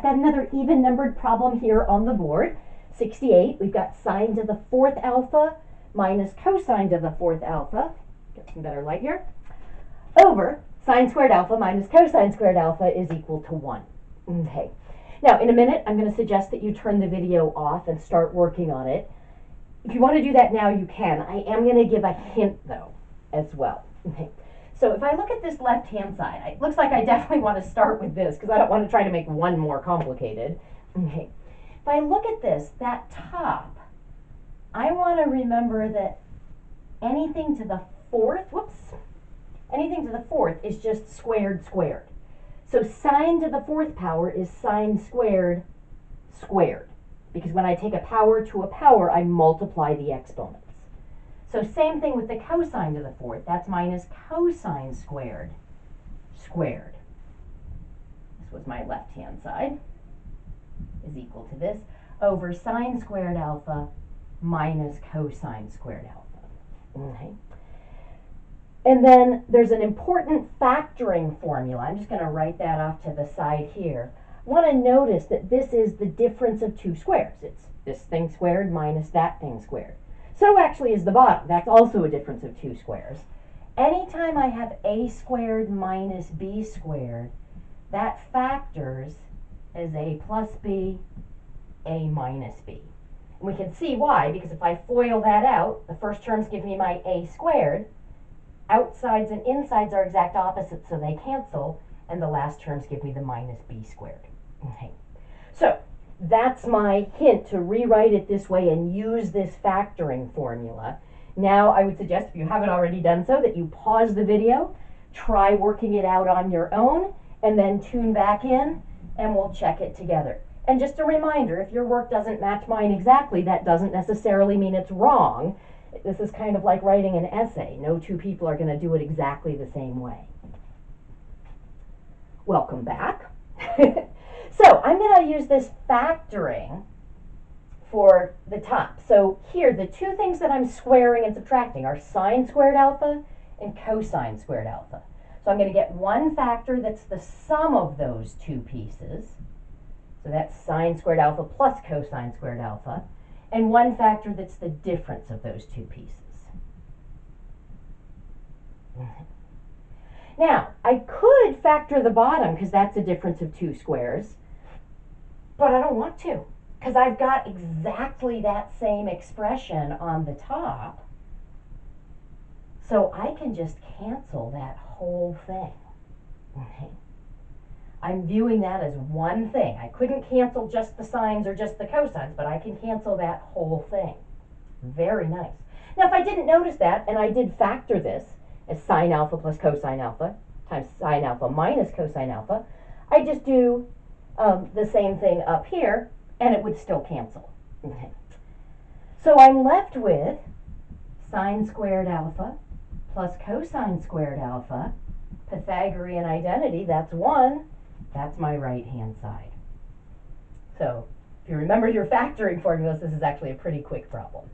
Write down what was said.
got another even numbered problem here on the board. 68, we've got sine to the fourth alpha minus cosine to the fourth alpha. Get some better light here. Over sine squared alpha minus cosine squared alpha is equal to 1. Okay. Now, in a minute, I'm going to suggest that you turn the video off and start working on it. If you want to do that now, you can. I am going to give a hint, though, as well. Okay. So if I look at this left-hand side, it looks like I definitely want to start with this because I don't want to try to make one more complicated. Okay. If I look at this, that top, I want to remember that anything to the fourth, anything to the fourth is just squared squared. So sine to the fourth power is sine squared squared. Because when I take a power to a power, I multiply the exponents. So same thing with the cosine to the fourth. That's minus cosine squared squared. This was my left-hand side. Is equal to this over sine squared alpha minus cosine squared alpha. Okay. And then there's an important factoring formula. I'm just going to write that off to the side here. I want to notice that this is the difference of two squares. It's this thing squared minus that thing squared. So actually is the bottom. That's also a difference of two squares. Anytime I have a squared minus b squared, that factors as a plus b, a minus b. And we can see why, because if I FOIL that out, the first terms give me my a squared. Outsides and insides are exact opposites, so they cancel, and the last terms give me the minus b squared. Okay. So that's my hint to rewrite it this way and use this factoring formula. Now I would suggest, if you haven't already done so, that you pause the video, try working it out on your own, and then tune back in, and we'll check it together. And just a reminder, if your work doesn't match mine exactly, that doesn't necessarily mean it's wrong. This is kind of like writing an essay. No two people are going to do it exactly the same way. Welcome back. So I'm going to use this factoring for the top. So here, the two things that I'm squaring and subtracting are sine squared alpha and cosine squared alpha. So I'm going to get one factor that's the sum of those two pieces. So that's sine squared alpha plus cosine squared alpha. And one factor that's the difference of those two pieces. Now, I could factor the bottom because that's a difference of two squares, but I don't want to because I've got exactly that same expression on the top. So I can just cancel that whole thing. Okay. I'm viewing that as one thing. I couldn't cancel just the sines or just the cosines, but I can cancel that whole thing. Very nice. Now, if I didn't notice that, and I did factor this as sine alpha plus cosine alpha times sine alpha minus cosine alpha, I just do the same thing up here, and it would still cancel. Okay. So I'm left with sine squared alpha plus cosine squared alpha. Pythagorean identity, that's 1. That's my right-hand side. So if you remember your factoring formulas, this is actually a pretty quick problem.